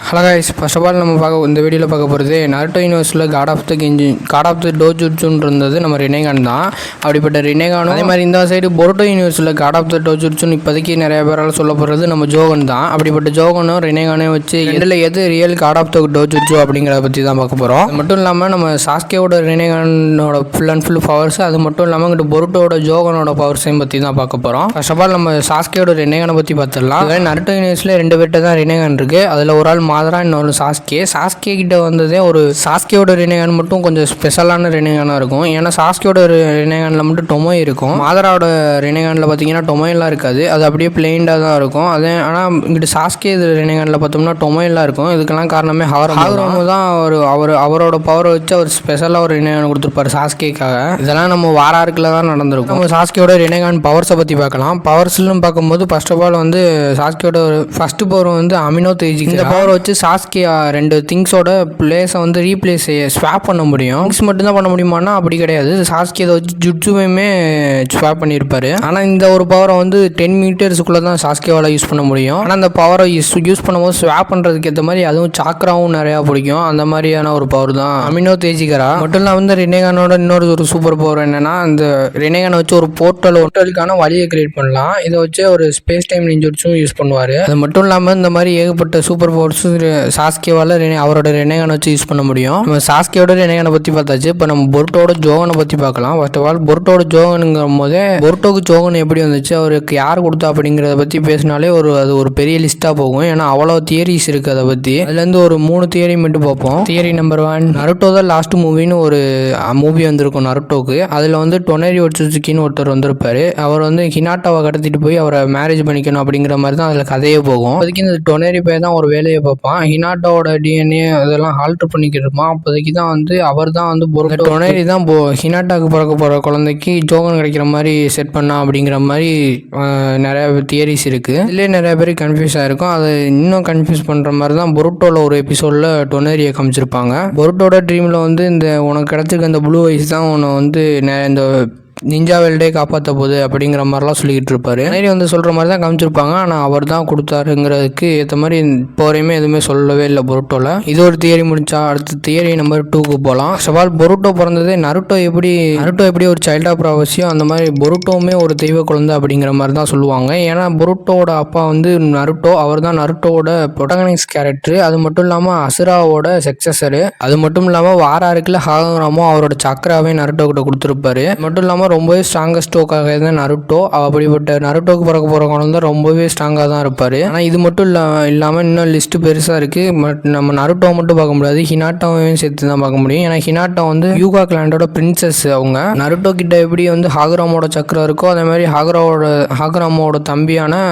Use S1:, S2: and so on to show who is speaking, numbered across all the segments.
S1: Hello guys, first of all நம்ம இந்த வீடியோவில் பார்க்க போகிறது நருட்டோ யூனிவர்ஸில் காட் ஆஃப் த டோஜுட்சுன்னு இருந்தது நம்ம ரினேகான் தான். அப்படிப்பட்ட ரினேகானும் அதே மாதிரி இந்த சைடு பொருட்டோ யூனிவர்ஸில் காட் ஆஃப் த டோஜுட்சுன்னு இப்போதைக்கு நிறைய பேரால் சொல்லப்படுறது நம்ம ஜோகன் தான். அப்படிப்பட்ட ஜோகனும் ரினேகானையும் வச்சு இதில் எது ரியல் காட் ஆஃப் த டோஜுட்சு அப்படிங்கிறத பற்றி தான் பார்க்க போகிறோம். அது மட்டும் இல்லாமல் நம்ம சாஸ்கேவோட ரினேகானோட ஃபுல் அண்ட் ஃபுல் பவர்ஸ், அது மட்டும் இல்லாமல் இங்கிட்ட பொருட்டோட ஜோகனோட பவர்ஸையும் பற்றி தான் பார்க்க போகிறோம். ஃபர்ஸ்ட் ஆஃப் ஆல் நம்ம சாஸ்கேவோட ரினேகானை பற்றி பார்த்துடலாம். நருட்டோ யூனிவர்ஸில் 2 பேர்கிட்ட தான் ரினேகான் இருக்குது. அதில் ஒரு ஆள் மாதரா, இன்னொரு சாஸ்கே கிட்ட வந்ததே ஒரு சாஸ்கேவோட ரினேகான் மட்டும் கொஞ்சம் ஸ்பெஷலான ரினேகானாக இருக்கும். ஏன்னா சாஸ்கேவோட ரினேகானில் மட்டும் டொமோய் இருக்கும். மாதராவோட ரினேகானில் பார்த்தீங்கன்னா டொமோயெல்லாம் இருக்காது, அது அப்படியே பிளெயின்டாக தான் இருக்கும். அதே ஆனால் இங்கிட்ட சாஸ்கே ரினேகானில் பார்த்தோம்னா டொமோயெல்லாம் இருக்கும். இதுக்கெல்லாம் காரணமே ஹாகராமு தான். அவரோட பவரை வச்சு அவர் ஸ்பெஷலாக ஒரு ரினேகான் கொடுத்துருப்பாரு சாஸ்கேக்காக. இதெல்லாம் நம்ம வாராருக்குள்ள தான் நடந்திருக்கும். நம்ம சாஸ்கேவோட ரினேகான் பவர்ஸை பற்றி பார்க்கலாம். பவர்ஸ்ன்னு பார்க்கும்போது ஃபர்ஸ்ட் ஆஃப் ஆல் வந்து சாஸ்கேவோட ஃபர்ஸ்ட் பவர் வந்து அமினோ தேஜி. இந்த பவரை வச்சு சாஸ்கே 2 திங்ஸோட பிளேஸை வந்து ஸ்வாப் பண்ண முடியும். திங்ஸ் மட்டும்தான் பண்ண முடியுமானா அப்படி கிடையாது. சாஸ்கே இதை வச்சு ஜுட்சுவையுமே ஸ்வாப் பண்ணியிருப்பாரு. ஆனால் இந்த ஒரு பவரை வந்து 10 மீட்டர்ஸுக்குள்ளே தான் சாஸ்கேவால் யூஸ் பண்ண முடியும். ஆனால் அந்த பவரை யூஸ் பண்ணும்போது ஸ்வாப் பண்ணுறதுக்கு ஏற்ற மாதிரி அதுவும் சாக்ராவும் நிறையா பிடிக்கும். அந்த மாதிரியான ஒரு பவர் தான் அமினோ தேஜிகரா. மட்டும் இல்லாமல் வந்து ரினேகானோட இன்னொரு சூப்பர் பவர் என்னன்னா, அந்த ரினேகானை வச்சு ஒரு போர்ட்டலுக்கான வழியை கிரியேட் பண்ணலாம். இதை வச்சு ஒரு ஸ்பேஸ் டைம் நிஞ்சோட்ஸும் யூஸ் பண்ணுவார். அது மட்டும் இல்லாமல் இந்த மாதிரி ஏகப்பட்ட சூப்பர் பவர்ஸும் சாஸ்கேவால் அவரோட ரினேகானை வச்சு யூஸ் பண்ண முடியும். நம்ம சாஸ்கேவோட ரினேகானை பற்றி பார்த்தாச்சு. இப்போ நம்ம பொருட்டோட ஜோகனை பற்றி பார்க்கலாம். ஃபர்ஸ்ட் ஆஃப் ஆல் பொருட்டோட ஜோகனுங்கும் போதே பொருட்டோக்கு ஜோகன் எப்படி வந்துச்சு, அவருக்கு யார் கொடுத்தா அப்படிங்கிறத பற்றி பேசினாலே அது ஒரு பெரிய லிஸ்ட்டாக போகும். ஏன்னா அவ்வளோ தியரிஸ் இருக்குது அதை பற்றி. அதுலேருந்து ஒரு 3 தியரி மட்டும் பார்ப்போம். தியரி நம்பர் 1, நருட்டோ தான் லாஸ்ட் மூவின்னு ஒரு மூவி வந்திருக்கும் நருட்டோக்கு. அதில் வந்து டொனேரி ஒட்சுசுக்கின்னு ஒருத்தர் வந்திருப்பாரு. அவர் வந்து ஹினாட்டாவை கடத்திட்டு போய் அவரை மேரேஜ் பண்ணிக்கணும் அப்படிங்கிற மாதிரி தான் அதில் கதையே போகும். அதுக்கு இந்த டொனேரி போய் தான் ஒரு வேலையை பார்ப்பான். ஹினாட்டாவோட டிஎன்ஏ அதெல்லாம் ஆல்டர் பண்ணிக்கிட்டு இருப்பான். அப்போதைக்கு தான் வந்து அவர் தான் வந்து டொனேரி தான் ஹினாட்டாக்கு பிறக்க போகிற குழந்தைக்கு ஜோகன் கிடைக்கிற மாதிரி செட் பண்ணா அப்படிங்கிற மாதிரி நிறைய தியரிஸ் இருக்குது. இதுலேயே நிறைய பேர் கன்ஃபியூஸ் ஆகிருக்கும். அதை இன்னும் கன்ஃபியூஸ் பண்ணுற மாதிரி தான் பொருட்டோவில் ஒரு எபிசோடில் டொனேரியை காமிச்சிருப்பாங்க. பொருட்டோட ட்ரீமில் வந்து இந்த உனக்கு கிடச்சிருக்க அந்த ப்ளூ ஐஸ் தான் உன்னை வந்து இந்த நிஞ்சா வேல்டே காப்பாற்ற போகுது அப்படிங்கிற மாதிரிலாம் சொல்லிக்கிட்டு இருப்பாரு. நேரி வந்து சொல்கிற மாதிரி தான் காமிச்சிருப்பாங்க. ஆனால் அவர் தான் கொடுத்தாருங்கிறதுக்கு ஏற்ற மாதிரி இப்போ வரையுமே எதுவுமே சொல்லவே இல்லை பொருட்டோவில். இது ஒரு தியரி முடிச்சா அடுத்த தியரி நம்பர் 2க்கு போகலாம். சவால் பொருட்டோ பிறந்ததே நருட்டோ எப்படி ஒரு சைல்ட் ஆஃப் ப்ராவசியோ அந்த மாதிரி பொருட்டோவுமே ஒரு தெய்வ குழந்தை அப்படிங்கிற மாதிரி தான் சொல்லுவாங்க. ஏன்னா பொருட்டோட அப்பா வந்து நருட்டோ, அவர் தான் நருட்டோவோட ப்ரொட்டகனிஸ்ட் கேரக்டர். அது மட்டும் இல்லாமல் அசுராவோட சக்சஸரு. அது மட்டும் இல்லாமல் வாராருக்குள்ள ஹாகராமோ அவரோட சக்கராவே நருட்டோ கிட்ட கொடுத்துருப்பாரு. மட்டும் இல்லாமல் ரொம்பவே ஸ்ட்ராங்கஸ்ட் டோக்காக தான் நருட்டோ. அப்படிப்பட்ட நருட்டோக்கு பிறக்க போகிற குழந்தை ரொம்பவே ஸ்ட்ராங்காக தான் இருப்பார். ஆனால் இது மட்டும் இல்லாமல் இன்னும் லிஸ்ட்டு பெருசாக இருக்குது. பட் நம்ம நருட்டோவை மட்டும் பார்க்க முடியாது, ஹினாட்டாவையும் சேர்த்து தான் பார்க்க முடியும். ஏன்னா ஹினாட்டா வந்து யூகா கிளாண்டோட பிரின்சஸ். அவங்க நருட்டோ கிட்ட எப்படி வந்து ஹாகராமோட சக்கரம் இருக்கோ அதே மாதிரி ஹாகராமோட தம்பியான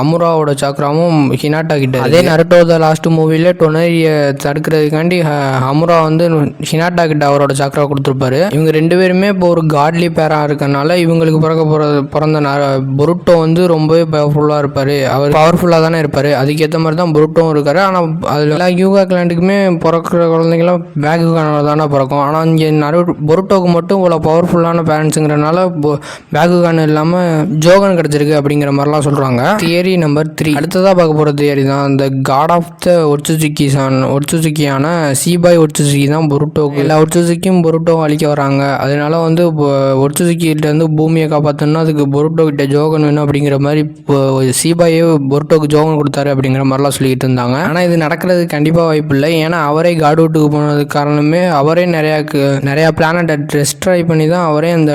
S1: அமுராவோட சக்கரமும் ஹினாட்டா கிட்ட. அதே நருட்டோட லாஸ்ட் மூவியில் டொனேரியை தடுக்கிறதுக்காண்டி அமுரா வந்து ஹினாட்டா கிட்ட அவரோட சக்கரா கொடுத்துருப்பாரு. இவங்க 2 பேருமே இப்போ ஒரு காட்லி பேரா இருக்கனால இவங்களுக்கு பிறந்த பொருட்டோ வந்து ரொம்பவே பவர்ஃபுல்லாக இருப்பார். அவர் பவர்ஃபுல்லாக தானே இருப்பார். அதுக்கேற்ற மாதிரி தான் பொருட்டோவும் இருக்காரு. ஆனால் அதில் எல்லா யூகா கிளாண்டுக்குமே பிறக்கிற குழந்தைங்களாம் பேகுகானால தானே பிறக்கும். ஆனால் இங்கே பொருட்டோக்கு மட்டும் இவ்வளோ பவர்ஃபுல்லான பேரண்ட்ஸுங்கிறனால பேகுகான் இல்லாமல் ஜோகன் கிடச்சிருக்கு அப்படிங்கிற மாதிரிலாம் சொல்கிறாங்க. தியரி நம்பர் 3 அடுத்ததாக பார்க்க போகிற தியரி தான் இந்த காட் ஆஃப் த ஒட்சுசுக்கியான சீபாய் ஒட்சுசுக்கி தான் பொருட்டோக்கு. எல்லா ஒட்சுசுக்கியும் பொருட்டோ அழிக்க வராங்க. அதனால வந்து ஒட்சுசுக்கிட்ட வந்து பூமியை காப்பாற்றணும்னா அதுக்கு பொருட்டோ கிட்ட ஜோகன் வேணும் அப்படிங்கிற மாதிரி சீபாயே பொருட்டோக்கு ஜோகன் கொடுத்தாரு அப்படிங்கிற மாதிரிலாம் சொல்லிட்டு இருந்தாங்க. ஆனால் இது நடக்கிறதுக்கு கண்டிப்பாக வாய்ப்பு இல்லை. ஏன்னா அவரே காட்வுட்டுக்கு போனதுக்கு காரணமே அவரே நிறையா பிளானட்டை டெஸ்ட்ராய் பண்ணி தான் அவரே அந்த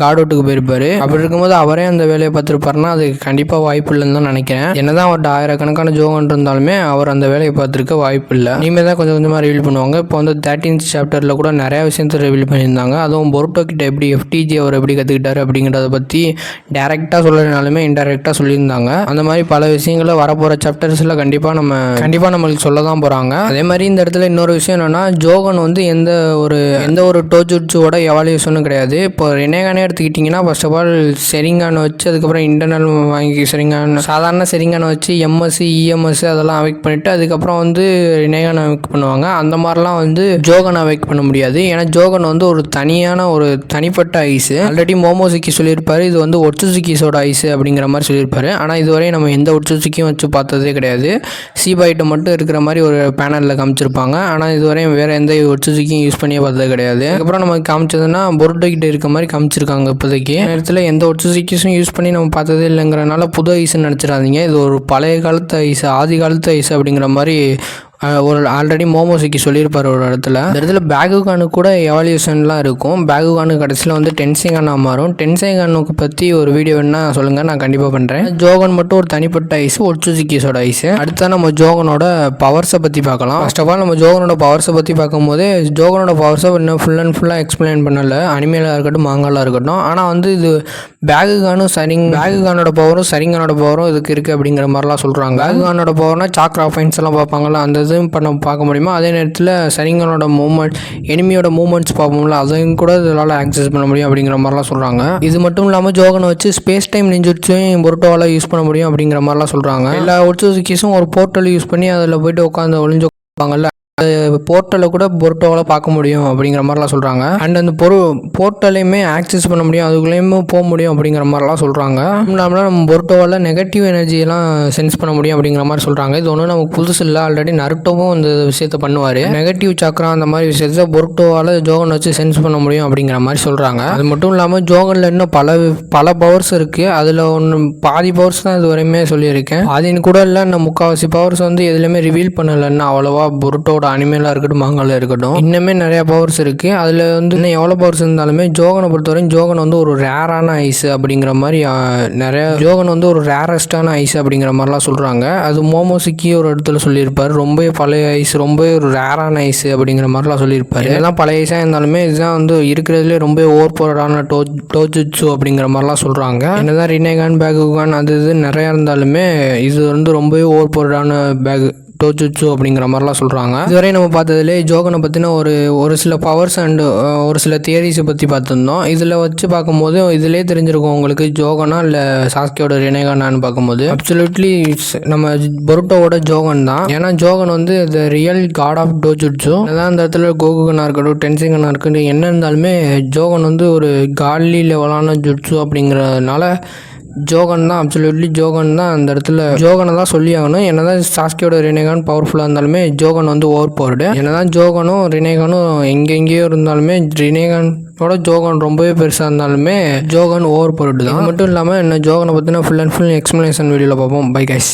S1: காட்வுட்டுக்கு போயிருப்பாரு. அப்படி இருக்கும்போது அவரே அந்த வேலையை பார்த்துருப்பாருன்னா அது கண்டிப்பாக வாய்ப்பு இல்லைன்னு தான் நினைக்கிறேன். என்னதான் அவர்கிட்ட ஆயிரக்கணக்கான ஜோகன் இருந்தாலுமே அவர் அந்த வேலையை பார்த்துருக்க வாய்ப்பு இல்லை. இனிமேல் தான் கொஞ்சம் கொஞ்சமாக ரிவீல் பண்ணுவாங்க. இப்போ வந்து 13th சாப்டரில் கூட நிறையா விஷயத்தை ரிவீல் பண்ணியிருந்தாங்க. அதுவும் பொருட்டோ கிட்ட எப்படி FTG அவர் எப்படி கற்றுக்கிட்டாரு அப்படிங்கிறத பற்றி டேரெக்டாக சொல்லனாலுமே இன்டெரக்டாக சொல்லியிருந்தாங்க. அந்த மாதிரி பல விஷயங்களை வரப்போகிற சாப்டர்ஸில் கண்டிப்பாக நம்மளுக்கு சொல்ல தான் போகிறாங்க. அதே மாதிரி இந்த இடத்துல இன்னொரு விஷயம் என்னென்னா, ஜோகன் வந்து எந்த ஒரு டோஜுட்சுவோட எவால்யூஷனும் கிடையாது. இப்போ ரினேகானே எடுத்துக்கிட்டிங்கன்னா ஃபர்ஸ்ட் ஆஃப் ஆல் செரிங்கானை வச்சு அதுக்கப்புறம் இன்டர்னல் வாங்கி சாதாரண செரிங்கானை வச்சு MSC EMS அதெல்லாம் அவைக் பண்ணிவிட்டு அதுக்கப்புறம் வந்து ரினேகானை அவைக் பண்ணுவாங்க. அந்த மாதிரிலாம் வந்து ஜோகனை அவைக் பண்ண முடியாது. ஏன்னா ஜோகன் வந்து ஒரு தனிப்பட்ட ஐஸு. ஆல்ரெடி மோமோசுக்கி சொல்லியிருப்பாரு இது வந்து ஒட்சுசுக்கிஸோட ஐஸ் அப்படிங்கிற மாதிரி சொல்லியிருப்பாரு. ஆனால் இதுவரை நம்ம எந்த ஒட்சுசுக்கியும் வச்சு பார்த்ததே கிடையாது. சீபாய்ட்டு மட்டும் இருக்கிற மாதிரி ஒரு பேனலில் காமிச்சிருப்பாங்க. ஆனால் இதுவரை வேறு எந்த ஒட்சுசுக்கியும் யூஸ் பண்ணியே பார்த்தது கிடையாது. அதுக்கப்புறம் நமக்கு காமிச்சதுன்னா பொருட்டோ கிட்ட இருக்க மாதிரி காமிச்சிருக்காங்க. இப்போதைக்கு நேரத்தில் எந்த ஒட்சுசுக்கிஸும் யூஸ் பண்ணி நம்ம பார்த்ததே இல்லைங்கிறனால புது ஐஸ்ன்னு நினச்சிடாதீங்க. இது ஒரு பழைய காலத்து ஐஸ், ஆதி காலத்து ஐஸ் அப்படிங்கிற மாதிரி ஒரு ஆல்ரெடி மோமோசுக்கி சொல்லியிருப்பார் ஒரு இடத்துல. இந்த இடத்துல பேகுகானு கூட எவால்யூஷன்லாம் இருக்கும். பேகுகானு கடைசியில் வந்து டென்சிங்கானா மாறும். டென்சிங்கானுக்கு பற்றி ஒரு வீடியோ வேணா சொல்லுங்கள், நான் கண்டிப்பாக பண்ணுறேன். ஜோகன் மட்டும் ஒரு தனிப்பட்ட ஐஸ், ஒட்சுசுக்கிஸோட ஐஸ். அடுத்தா நம்ம ஜோகனோட பவர்ஸை பற்றி பார்க்கலாம். ஃபர்ஸ்ட் ஆஃப் ஆல் நம்ம ஜோகனோட பவர்ஸை பற்றி பார்க்கும்போது ஜோகனோட பவர்ஸை இன்னும் ஃபுல்லாக எக்ஸ்பிளைன் பண்ணலை. அனிமேலாக இருக்கட்டும் மாங்காலாக இருக்கட்டும். ஆனால் வந்து இது பேகுகானோட பவரும் சரிங்கானோட பவரும் இதுக்கு இருக்குது அப்படிங்கிற மாதிரிலாம் சொல்கிறாங்க. பேகுகானோட பவர்னால் சாக்ரா ஃபைன்ஸ் எல்லாம் பார்ப்பாங்கள்ல, அந்த பார்க்க முடியுமா. அதே நேரத்தில் சரிங்கனோட மூவ்மெண்ட், எனிமியோட மூவ்மெண்ட்ஸ் பார்ப்போம்ல, அதையும் கூட இதனால் ஆக்சஸ் பண்ண முடியும் அப்படிங்கிற மாதிரிலாம் சொல்கிறாங்க. இது மட்டும் இல்லாமல் ஜோகனை வச்சு ஸ்பேஸ் டைம் நிஞ்சுட்ஸையும் பொருட்டோவால் யூஸ் பண்ண முடியும் அப்படிங்கிற மாதிரிலாம் சொல்கிறாங்க. எல்லா ஒட்சுசுக்கிஸும் ஒரு போர்ட்டல் யூஸ் பண்ணி அதில் போய்ட்டு உட்காந்து ஒளிஞ்சு வைப்பாங்கல்ல, போர்ட்டலில் கூட பொருட்டோவால் பார்க்க முடியும் அப்படிங்கிற மாதிரிலாம் சொல்கிறாங்க. அண்ட் அந்த போர்ட்டலையுமே ஆக்சஸ் பண்ண முடியும், அதுக்குள்ளேயுமே போக முடியும் அப்படிங்கிற மாதிரிலாம் சொல்கிறாங்க. இல்லாமல் நம்ம பொருட்டோவால் நெகட்டிவ் எனர்ஜியெல்லாம் சென்ஸ் பண்ண முடியும் அப்படிங்கிற மாதிரி சொல்கிறாங்க. இது ஒன்றும் நமக்கு புதுசு இல்லை, ஆல்ரெடி நருட்டோவும் இந்த விஷயத்த பண்ணுவார். நெகட்டிவ் சக்கரம் அந்த மாதிரி விஷயத்த பொருட்டோவால் ஜோகன் வச்சு சென்ஸ் பண்ண முடியும் அப்படிங்கிற மாதிரி சொல்கிறாங்க. அது மட்டும் இல்லாமல் ஜோகனில் இன்னும் பல பவர்ஸ் இருக்குது. அதில் பாதி பவர்ஸ் தான் இது வரையுமே சொல்லியிருக்கேன். பாதின்னு கூட இல்லை, இன்னும் முக்கால்வாசி பவர்ஸ் வந்து எதுலையுமே ரிவீல் பண்ணலைன்னா அவ்வளோவா பொருட்டோட அனிமேலாக இருக்கட்டும் மாங்கால இருக்கட்டும். இன்னுமே நிறையா பவர்ஸ் இருக்குது. அதில் வந்து இன்னும் எவ்வளோ பவர்ஸ் இருந்தாலுமே ஜோகனை பொறுத்தவரைக்கும் ஜோகன் வந்து ஒரு ரேரான ஐஸ் அப்படிங்கிற மாதிரி ஜோகன் வந்து ஒரு ரேரஸ்டான ஐஸ் அப்படிங்கிற மாதிரிலாம் சொல்கிறாங்க. அது மோமோசுக்கி ஒரு இடத்துல சொல்லியிருப்பார், ரொம்ப பழைய ஐஸ், ரொம்ப ஒரு ரேரான ஐஸ் அப்படிங்கிற மாதிரிலாம் சொல்லியிருப்பார். இதெல்லாம் பழைய ஐஸாக இருந்தாலுமே இதுதான் வந்து இருக்கிறதுலே ரொம்ப ஓவர் பவரான டோஜுட்சு அப்படிங்கிற மாதிரிலாம் சொல்கிறாங்க. என்னதான் ரினேகான் பேகுகான் அது இது நிறையா இருந்தாலுமே இது வந்து ரொம்பவே ஓவர் பவரான டோஜுட்சு அப்படிங்கிற மாதிரிலாம் சொல்கிறாங்க. இதுவரை நம்ம பார்த்ததுலே ஜோகனை பற்றின ஒரு சில பவர்ஸ் அண்டு ஒரு சில தியரிஸை பற்றி பார்த்துருந்தோம். இதில் வச்சு பார்க்கும்போது இதிலே தெரிஞ்சிருக்கும் உங்களுக்கு ஜோகனா இல்லை சாஸ்கியோட ரினேகானான்னு பார்க்கும்போது அப்சல்யூட்லி நம்ம பொருட்டோவோட ஜோகன் தான். ஏன்னா ஜோகன் வந்து த ரியல் காட் ஆஃப் டோஜுட்சு. அதான் அந்த இடத்துல கோகுகனாக இருக்கட்டும் டென்சிங்கனாக இருக்கட்டும் என்ன இருந்தாலுமே ஜோகன் வந்து ஒரு காட்லி லெவலான ஜுட்சு அப்படிங்கிறதுனால ஜோகன் தான், அப்சல்யூட்லி ஜோகன் தான் அந்த இடத்துல. ஜோகனை தான் சொல்லி ஆகணும். என்னதான் சாஸ்கியோட ரினேகான் பவர்ஃபுல்லாக இருந்தாலுமே ஜோகன் வந்து ஓவர் பவர்டு. என்னதான் ஜோகனும் ரினேகானும் எங்கெங்கேயோ இருந்தாலுமே ரினேகானோட ஜோகன் ரொம்பவே பெருசாக இருந்தாலுமே ஜோகன் ஓவர் பவர்டு தான். அது மட்டும் இல்லாமல் என்ன ஜோகனை பற்றினா ஃபுல் அண்ட் ஃபுல் எக்ஸ்ப்ளனேஷன் வீடியோவில் பார்ப்போம். Bye guys.